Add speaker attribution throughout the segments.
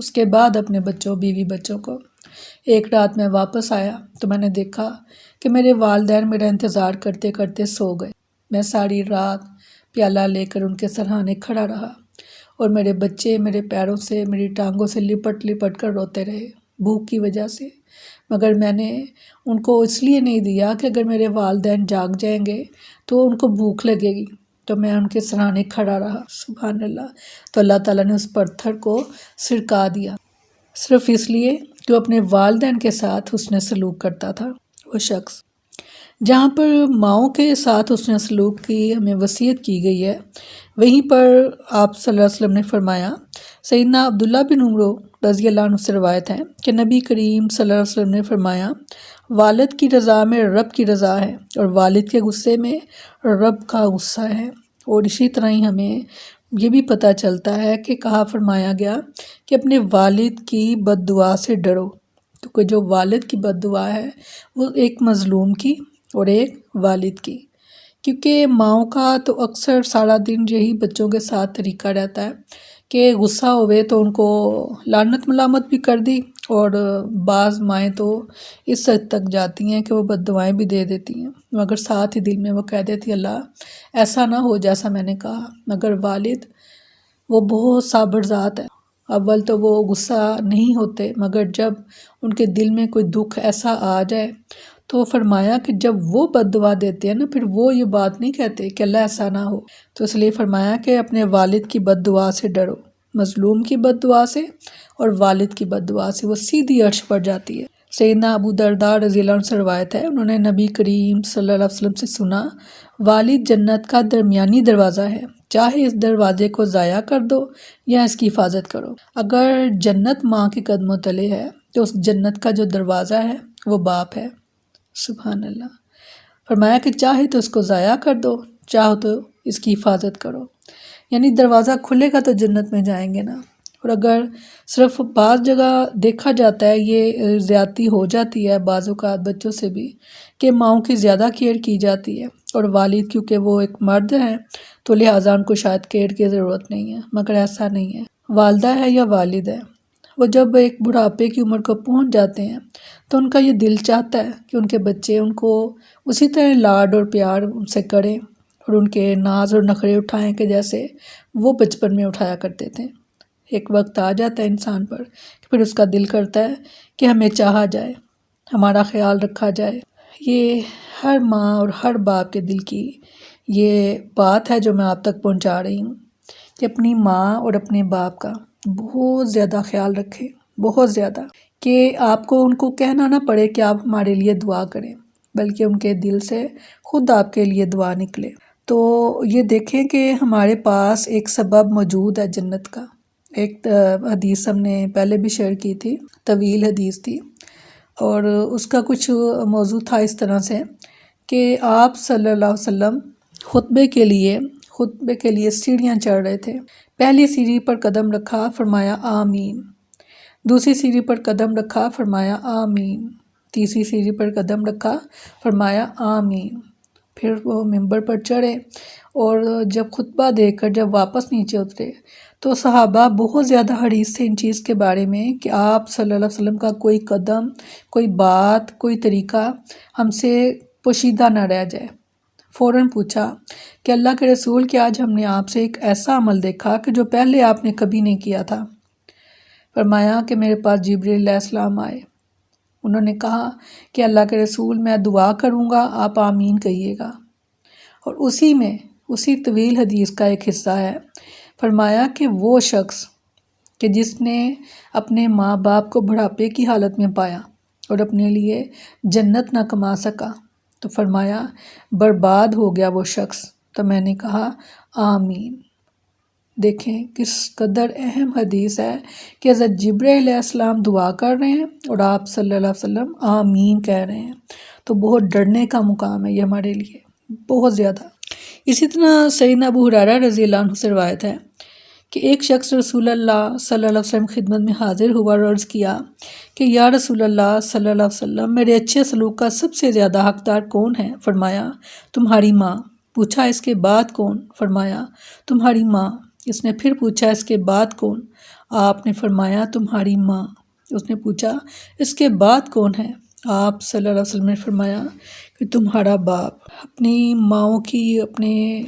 Speaker 1: اس کے بعد اپنے بچوں بیوی بچوں کو۔ ایک رات میں واپس آیا تو میں نے دیکھا کہ میرے والدین میرا انتظار کرتے کرتے سو گئے۔ میں ساری رات پیالہ لے کر ان کے سرہانے کھڑا رہا اور میرے بچے میرے پیروں سے میری ٹانگوں سے لپٹ لپٹ کر روتے رہے بھوک کی وجہ سے، مگر میں نے ان کو اس لیے نہیں دیا کہ اگر میرے والدین جاگ جائیں گے تو ان کو بھوک لگے گی، تو میں ان کے سرانے کھڑا رہا۔ سبحان اللہ۔ تو اللہ تعالیٰ نے اس پتھر کو سرکا دیا، صرف اس لیے کہ وہ اپنے والدین کے ساتھ حسن سلوک کرتا تھا۔ وہ شخص جہاں پر ماؤں کے ساتھ حسن سلوک کی ہمیں وصیت کی گئی ہے، وہیں پر آپ صلی اللہ علیہ وسلم نے فرمایا، سیدنا عبداللہ بن عمر رضی اللہ عنہ سے روایت ہے کہ نبی کریم صلی اللہ علیہ وسلم نے فرمایا، والد کی رضا میں رب کی رضا ہے اور والد کے غصے میں رب کا غصہ ہے۔ اور اسی طرح ہی ہمیں یہ بھی پتہ چلتا ہے کہ کہا فرمایا گیا کہ اپنے والد کی بد دعا سے ڈرو، کیونکہ جو والد کی بد دعا ہے وہ ایک مظلوم کی اور ایک والد کی، کیونکہ ماؤں کا تو اکثر سارا دن یہی بچوں کے ساتھ طریقہ رہتا ہے کہ غصہ ہوئے تو ان کو لعنت ملامت بھی کر دی، اور بعض مائیں تو اس حد تک جاتی ہیں کہ وہ بد دعائیں بھی دے دیتی ہیں، مگر ساتھ ہی دل میں وہ کہہ دیتی اللہ ایسا نہ ہو جیسا میں نے کہا۔ مگر والد وہ بہت صابر ذات ہے، اول تو وہ غصہ نہیں ہوتے، مگر جب ان کے دل میں کوئی دکھ ایسا آ جائے تو فرمایا کہ جب وہ بد دعا دیتے ہیں نا، پھر وہ یہ بات نہیں کہتے کہ اللہ ایسا نہ ہو، تو اس لیے فرمایا کہ اپنے والد کی بد دعا سے ڈرو، مظلوم کی بد دعا سے اور والد کی بد دعا سے، وہ سیدھی عرش پر جاتی ہے۔ سیدنا ابو درداء رضی اللہ عنہ سے روایت ہے، انہوں نے نبی کریم صلی اللہ علیہ وسلم سے سنا، والد جنت کا درمیانی دروازہ ہے، چاہے اس دروازے کو ضائع کر دو یا اس کی حفاظت کرو۔ اگر جنت ماں کے قدموں تلے ہے تو اس جنت کا جو دروازہ ہے وہ باپ ہے۔ سبحان اللہ۔ فرمایا کہ چاہے تو اس کو ضائع کر دو، چاہو تو اس کی حفاظت کرو، یعنی دروازہ کھلے گا تو جنت میں جائیں گے نا۔ اور اگر صرف بعض جگہ دیکھا جاتا ہے، یہ زیادتی ہو جاتی ہے بعض اوقات بچوں سے بھی، کہ ماؤں کی زیادہ کیئر کی جاتی ہے، اور والد کیونکہ وہ ایک مرد ہیں تو لہٰذا ان کو شاید کیئر کی ضرورت نہیں ہے، مگر ایسا نہیں ہے۔ والدہ ہے یا والد ہے، وہ جب ایک بڑھاپے کی عمر کو پہنچ جاتے ہیں تو ان کا یہ دل چاہتا ہے کہ ان کے بچے ان کو اسی طرح لاڈ اور پیار ان سے کریں اور ان کے ناز اور نخرے اٹھائیں کہ جیسے وہ بچپن میں اٹھایا کرتے تھے۔ ایک وقت آ جاتا ہے انسان پر کہ پھر اس کا دل کرتا ہے کہ ہمیں چاہا جائے، ہمارا خیال رکھا جائے۔ یہ ہر ماں اور ہر باپ کے دل کی یہ بات ہے جو میں آپ تک پہنچا رہی ہوں، کہ اپنی ماں اور اپنے باپ کا بہت زیادہ خیال رکھیں، بہت زیادہ، کہ آپ کو ان کو کہنا نہ پڑے کہ آپ ہمارے لیے دعا کریں، بلکہ ان کے دل سے خود آپ کے لیے دعا نکلے۔ تو یہ دیکھیں کہ ہمارے پاس ایک سبب موجود ہے جنت کا۔ ایک حدیث ہم نے پہلے بھی شیئر کی تھی، طویل حدیث تھی، اور اس کا کچھ موضوع تھا اس طرح سے کہ آپ صلی اللہ علیہ وسلم خطبے کے لیے سیڑھیاں چڑھ رہے تھے۔ پہلی سیڑھی پر قدم رکھا، فرمایا آمین، دوسری سیڑھی پر قدم رکھا، فرمایا آمین، تیسری سیڑھی پر قدم رکھا، فرمایا آمین۔ پھر وہ ممبر پر چڑھے اور جب خطبہ دے کر جب واپس نیچے اترے تو صحابہ بہت زیادہ حریص تھے ان چیز کے بارے میں کہ آپ صلی اللہ علیہ وسلم کا کوئی قدم، کوئی بات، کوئی طریقہ ہم سے پوشیدہ نہ رہ جائے۔ فوراً پوچھا کہ اللہ کے رسول، کہ آج ہم نے آپ سے ایک ایسا عمل دیکھا کہ جو پہلے آپ نے کبھی نہیں کیا تھا۔ فرمایا کہ میرے پاس جبریل علیہ السلام آئے، انہوں نے کہا کہ اللہ کے رسول میں دعا کروں گا، آپ آمین کہیے گا۔ اور اسی طویل حدیث کا ایک حصہ ہے، فرمایا کہ وہ شخص کہ جس نے اپنے ماں باپ کو بڑھاپے کی حالت میں پایا اور اپنے لیے جنت نہ کما سکا، تو فرمایا برباد ہو گیا وہ شخص۔ تو میں نے کہا آمین۔ دیکھیں کس قدر اہم حدیث ہے کہ حضرت جبرائیل علیہ السلام دعا کر رہے ہیں اور آپ صلی اللہ علیہ وسلم آمین کہہ رہے ہیں، تو بہت ڈرنے کا مقام ہے یہ ہمارے لیے، بہت زیادہ۔ اسی طرح سیدنا ابو ہریرہ رضی اللہ عنہ سے روایت ہے کہ ایک شخص رسول اللہ صلی اللہ علیہ وسلم کی خدمت میں حاضر ہوا اور عرض کیا کہ یا رسول اللہ صلی اللہ علیہ وسلم، میرے اچھے سلوک کا سب سے زیادہ حقدار کون ہے؟ فرمایا تمہاری ماں۔ پوچھا اس کے بعد کون؟ فرمایا تمہاری ماں۔ اس نے پھر پوچھا اس کے بعد کون؟ آپ نے فرمایا تمہاری ماں۔ اس نے پوچھا اس کے بعد کون ہے؟ آپ صلی اللہ علیہ وسلم نے فرمایا کہ تمہارا باپ۔ اپنی ماؤں کی، اپنے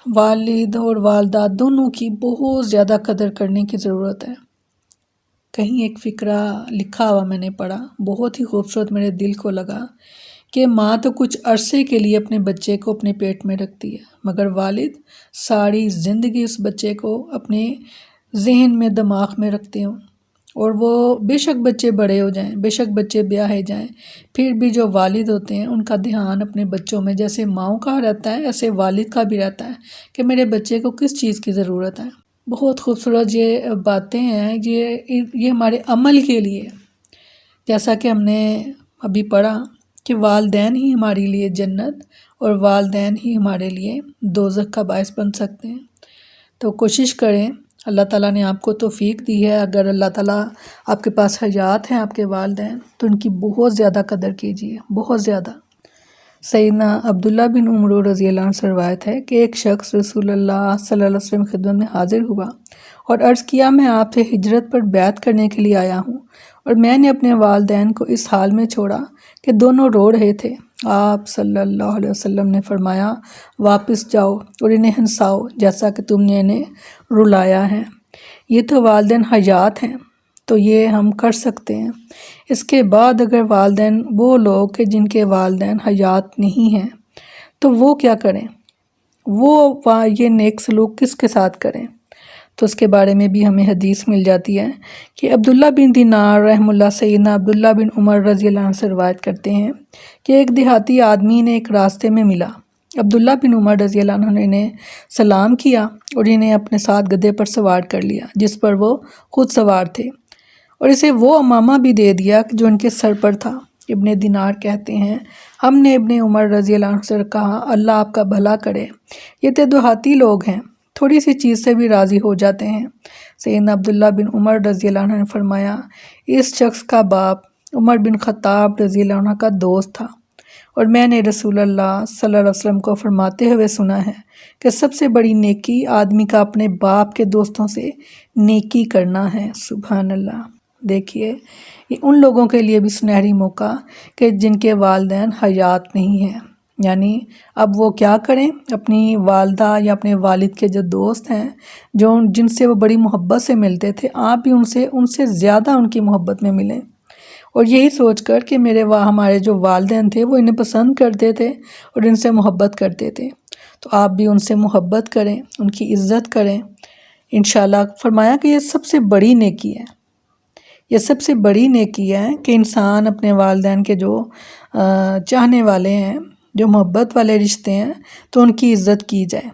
Speaker 1: والد اور والدہ دونوں کی بہت زیادہ قدر کرنے کی ضرورت ہے۔ کہیں ایک فقرہ لکھا ہوا میں نے پڑھا، بہت ہی خوبصورت میرے دل کو لگا کہ ماں تو کچھ عرصے کے لیے اپنے بچے کو اپنے پیٹ میں رکھتی ہے، مگر والد ساری زندگی اس بچے کو اپنے ذہن میں، دماغ میں رکھتے ہوں، اور وہ بے شک بچے بڑے ہو جائیں، بے شک بچے بیاہے جائیں، پھر بھی جو والد ہوتے ہیں ان کا دھیان اپنے بچوں میں جیسے ماؤں کا رہتا ہے ایسے والد کا بھی رہتا ہے کہ میرے بچے کو کس چیز کی ضرورت ہے۔ بہت خوبصورت یہ باتیں ہیں، یہ ہمارے عمل کے لیے، جیسا کہ ہم نے ابھی پڑھا کہ والدین ہی ہمارے لیے جنت اور والدین ہی ہمارے لیے دوزخ کا باعث بن سکتے ہیں۔ تو کوشش کریں، اللہ تعالیٰ نے آپ کو توفیق دی ہے، اگر اللہ تعالیٰ آپ کے پاس حیات ہیں آپ کے والدین تو ان کی بہت زیادہ قدر کیجیے، بہت زیادہ۔ سیدنا عبداللہ بن عمر رضی اللہ عنہ سے روایت ہے کہ ایک شخص رسول اللہ صلی اللہ علیہ وسلم کی خدمت میں حاضر ہوا اور عرض کیا میں آپ سے ہجرت پر بیعت کرنے کے لیے آیا ہوں، اور میں نے اپنے والدین کو اس حال میں چھوڑا کہ دونوں رو رہے تھے۔ آپ صلی اللہ علیہ وسلم نے فرمایا واپس جاؤ اور انہیں ہنساؤ جیسا کہ تم نے انہیں رلایا ہے، یہ تو والدین حیات ہیں تو یہ ہم کر سکتے ہیں۔ اس کے بعد اگر والدین وہ لوگ کہ جن کے والدین حیات نہیں ہیں تو وہ کیا کریں، وہ یہ نیک سلوک کس کے ساتھ کریں؟ تو اس کے بارے میں بھی ہمیں حدیث مل جاتی ہے کہ عبداللہ بن دینار رحمہ اللہ سیدنا عبداللہ بن عمر رضی اللہ عنہ سے روایت کرتے ہیں کہ ایک دیہاتی آدمی نے ایک راستے میں ملا۔ عبداللہ بن عمر رضی اللہ عنہ نے انہیں سلام کیا اور انہیں اپنے ساتھ گدھے پر سوار کر لیا جس پر وہ خود سوار تھے، اور اسے وہ امامہ بھی دے دیا جو ان کے سر پر تھا۔ ابن دینار کہتے ہیں ہم نے ابن عمر رضی اللہ عنہ سے کہا اللہ آپ کا بھلا کرے، یہ تو دیہاتی لوگ ہیں، تھوڑی سی چیز سے بھی راضی ہو جاتے ہیں۔ سیدنا عبداللہ بن عمر رضی اللہ عنہ نے فرمایا اس شخص کا باپ عمر بن خطاب رضی اللہ عنہ کا دوست تھا، اور میں نے رسول اللہ صلی اللہ علیہ وسلم کو فرماتے ہوئے سنا ہے کہ سب سے بڑی نیکی آدمی کا اپنے باپ کے دوستوں سے نیکی کرنا ہے۔ سبحان اللہ۔ دیکھیے یہ ان لوگوں کے لیے بھی سنہری موقع کہ جن کے والدین حیات نہیں ہیں، یعنی اب وہ کیا کریں، اپنی والدہ یا اپنے والد کے جو دوست ہیں جن سے وہ بڑی محبت سے ملتے تھے، آپ بھی ان سے زیادہ ان کی محبت میں ملیں، اور یہی سوچ کر کہ ہمارے جو والدین تھے وہ انہیں پسند کرتے تھے اور ان سے محبت کرتے تھے، تو آپ بھی ان سے محبت کریں، ان کی عزت کریں انشاءاللہ۔ فرمایا کہ یہ سب سے بڑی نیکی ہے، یہ سب سے بڑی نیکی ہے کہ انسان اپنے والدین کے جو چاہنے والے ہیں، جو محبت والے رشتے ہیں، تو ان کی عزت کی جائے،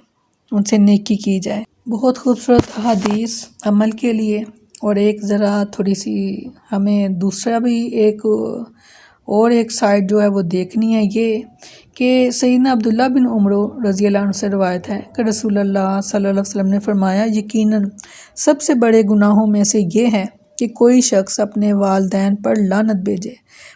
Speaker 1: ان سے نیکی کی جائے۔ بہت خوبصورت حدیث عمل کے لیے، اور ایک ذرا تھوڑی سی ہمیں دوسرا بھی ایک سائڈ جو ہے وہ دیکھنی ہے، یہ کہ سیدنا عبداللہ بن عمر رضی اللہ عنہ سے روایت ہے کہ رسول اللہ صلی اللہ علیہ وسلم نے فرمایا یقیناً سب سے بڑے گناہوں میں سے یہ ہے کہ کوئی شخص اپنے والدین پر لعنت بھیجے۔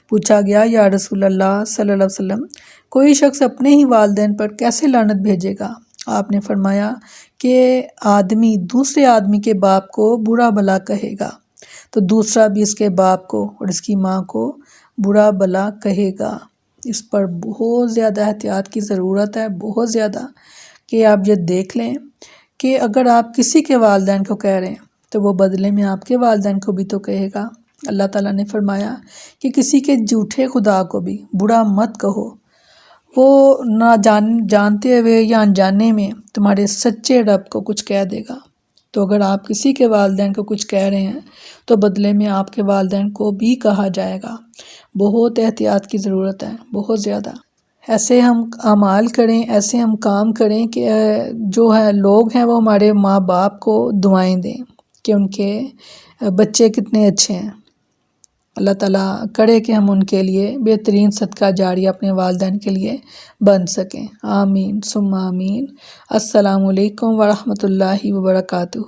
Speaker 1: پوچھا گیا یا رسول اللہ صلی اللہ علیہ وسلم کوئی شخص اپنے ہی والدین پر کیسے لعنت بھیجے گا؟ آپ نے فرمایا کہ آدمی دوسرے آدمی کے باپ کو برا بھلا کہے گا تو دوسرا بھی اس کے باپ کو اور اس کی ماں کو برا بھلا کہے گا۔ اس پر بہت زیادہ احتیاط کی ضرورت ہے، بہت زیادہ، کہ آپ یہ دیکھ لیں کہ اگر آپ کسی کے والدین کو کہہ رہے ہیں تو وہ بدلے میں آپ کے والدین کو بھی تو کہے گا۔ اللہ تعالیٰ نے فرمایا کہ کسی کے جھوٹے خدا کو بھی برا مت کہو، وہ نہ جانتے ہوئے یا انجانے میں تمہارے سچے رب کو کچھ کہہ دے گا۔ تو اگر آپ کسی کے والدین کو کچھ کہہ رہے ہیں تو بدلے میں آپ کے والدین کو بھی کہا جائے گا۔ بہت احتیاط کی ضرورت ہے، بہت زیادہ۔ ایسے ہم اعمال کریں، ایسے ہم کام کریں کہ جو ہے لوگ ہیں وہ ہمارے ماں باپ کو دعائیں دیں کہ ان کے بچے کتنے اچھے ہیں۔ اللہ تعالیٰ کرے کہ ہم ان کے لیے بہترین صدقہ جاریہ اپنے والدین کے لیے بن سکیں۔ آمین ثم آمین۔ السلام علیکم ورحمۃ اللہ وبرکاتہ۔